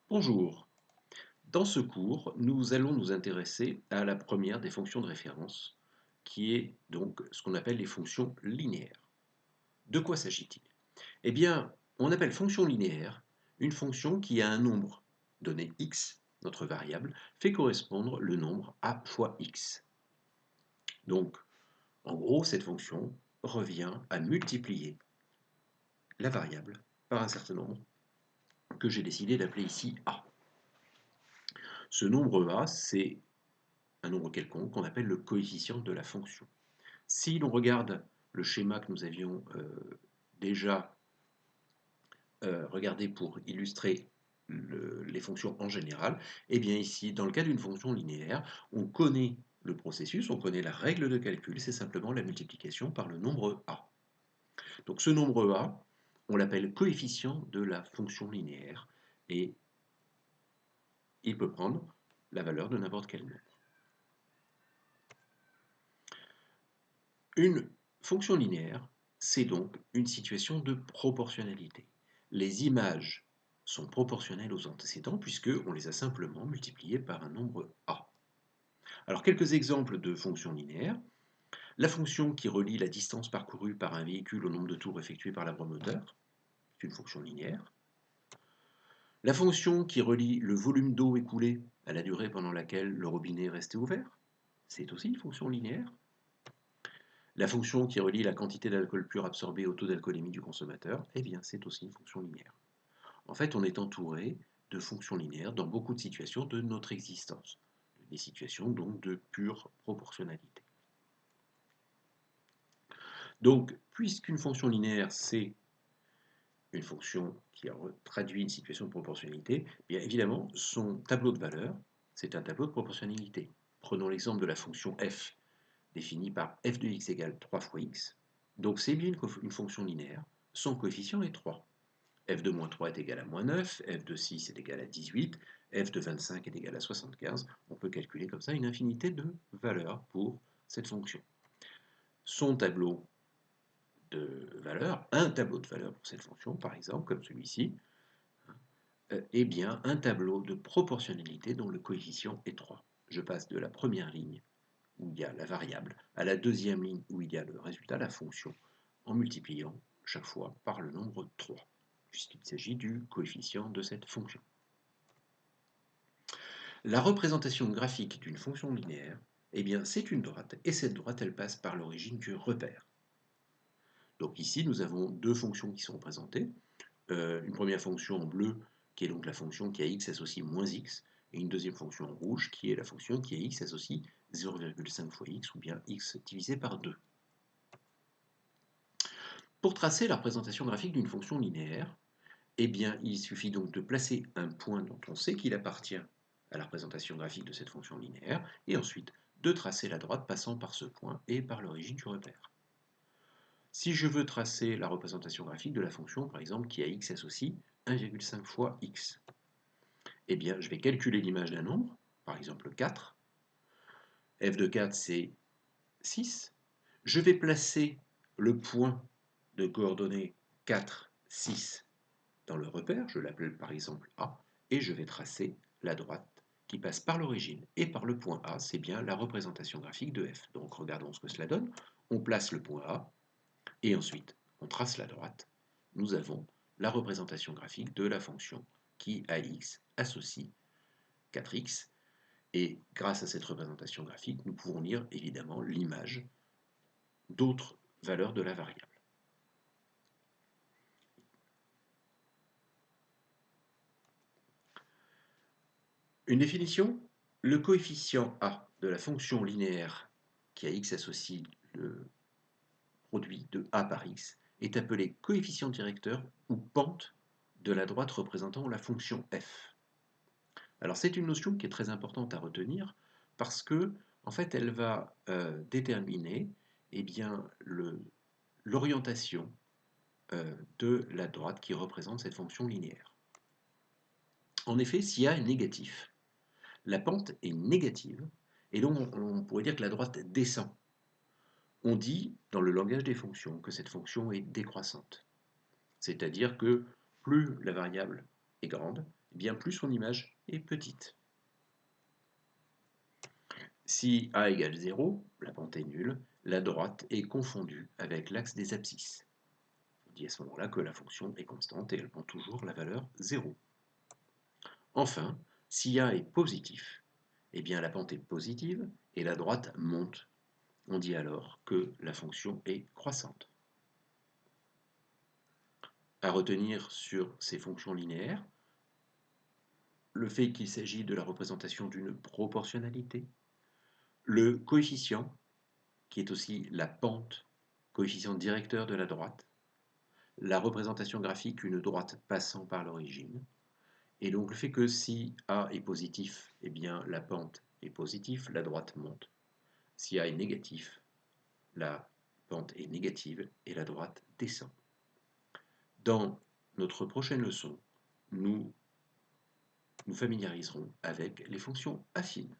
Bonjour. Dans ce cours, nous allons nous intéresser à la première des fonctions de référence, qui est donc ce qu'on appelle les fonctions linéaires. De quoi s'agit-il? Eh bien, on appelle fonction linéaire une fonction qui a un nombre donné x, notre variable, fait correspondre le nombre a fois x. Donc, en gros, cette fonction revient à multiplier la variable par un certain nombre que j'ai décidé d'appeler ici a. Ce nombre a, c'est un nombre quelconque qu'on appelle le coefficient de la fonction. Si l'on regarde le schéma que nous avions déjà regardé pour illustrer les fonctions en général, eh bien ici, dans le cas d'une fonction linéaire, on connaît le processus, on connaît la règle de calcul, c'est simplement la multiplication par le nombre a. Donc ce nombre a, on l'appelle coefficient de la fonction linéaire, et il peut prendre la valeur de n'importe quel nombre. Une fonction linéaire, c'est donc une situation de proportionnalité. Les images sont proportionnelles aux antécédents puisqu'on les a simplement multipliées par un nombre a. Alors quelques exemples de fonctions linéaires. La fonction qui relie la distance parcourue par un véhicule au nombre de tours effectués par l'arbre moteur, c'est une fonction linéaire. La fonction qui relie le volume d'eau écoulé à la durée pendant laquelle le robinet est resté ouvert, c'est aussi une fonction linéaire. La fonction qui relie la quantité d'alcool pur absorbé au taux d'alcoolémie du consommateur, eh bien c'est aussi une fonction linéaire. En fait, on est entouré de fonctions linéaires dans beaucoup de situations de notre existence, des situations donc de pure proportionnalité. Donc, puisqu'une fonction linéaire, c'est une fonction qui traduit une situation de proportionnalité, bien évidemment, son tableau de valeurs, c'est un tableau de proportionnalité. Prenons l'exemple de la fonction f, définie par f de x égale 3 fois x. Donc c'est bien une fonction linéaire, son coefficient est 3. F de moins 3 est égal à moins 9, f de 6 est égal à 18, f de 25 est égal à 75. On peut calculer comme ça une infinité de valeurs pour cette fonction. Son tableau de valeurs, un tableau de valeurs pour cette fonction, par exemple, comme celui-ci, est bien un tableau de proportionnalité dont le coefficient est 3. Je passe de la première ligne où il y a la variable, à la deuxième ligne où il y a le résultat, la fonction, en multipliant chaque fois par le nombre 3, puisqu'il s'agit du coefficient de cette fonction. La représentation graphique d'une fonction linéaire, eh bien, c'est une droite, et cette droite, elle passe par l'origine du repère. Donc ici, nous avons deux fonctions qui sont représentées. Une première fonction en bleu, qui est donc la fonction qui a x associe moins x, et une deuxième fonction en rouge, qui est la fonction qui a x associe 0,5 fois x, ou bien x divisé par 2. Pour tracer la représentation graphique d'une fonction linéaire, eh bien, il suffit donc de placer un point dont on sait qu'il appartient à la représentation graphique de cette fonction linéaire, et ensuite de tracer la droite passant par ce point et par l'origine du repère. Si je veux tracer la représentation graphique de la fonction, par exemple, qui a x associe 1,5 fois x, eh bien, je vais calculer l'image d'un nombre, par exemple 4. F de 4, c'est 6. Je vais placer le point de coordonnées 4, 6 dans le repère, je l'appelle par exemple A, et je vais tracer la droite qui passe par l'origine et par le point A, c'est bien la représentation graphique de f. Donc regardons ce que cela donne. On place le point A, et ensuite on trace la droite. Nous avons la représentation graphique de la fonction qui à x associe 4x, et grâce à cette représentation graphique, nous pouvons lire évidemment l'image d'autres valeurs de la variable. Une définition, le coefficient a de la fonction linéaire qui à x associe le produit de a par x est appelé coefficient directeur ou pente de la droite représentant la fonction f. Alors c'est une notion qui est très importante à retenir parce que en fait elle va déterminer eh bien, l'orientation de la droite qui représente cette fonction linéaire. En effet, si a est négatif, la pente est négative, et donc on pourrait dire que la droite descend. On dit, dans le langage des fonctions, que cette fonction est décroissante. C'est-à-dire que plus la variable est grande, eh bien plus son image est petite. Si a égale 0, la pente est nulle, la droite est confondue avec l'axe des abscisses. On dit à ce moment-là que la fonction est constante et elle prend toujours la valeur 0. Enfin, si a est positif, eh bien la pente est positive et la droite monte. On dit alors que la fonction est croissante. À retenir sur ces fonctions linéaires, le fait qu'il s'agit de la représentation d'une proportionnalité, le coefficient, qui est aussi la pente, coefficient directeur de la droite, la représentation graphique, une droite passant par l'origine, et donc le fait que si A est positif, eh bien la pente est positive, la droite monte. Si A est négatif, la pente est négative et la droite descend. Dans notre prochaine leçon, nous nous familiariserons avec les fonctions affines.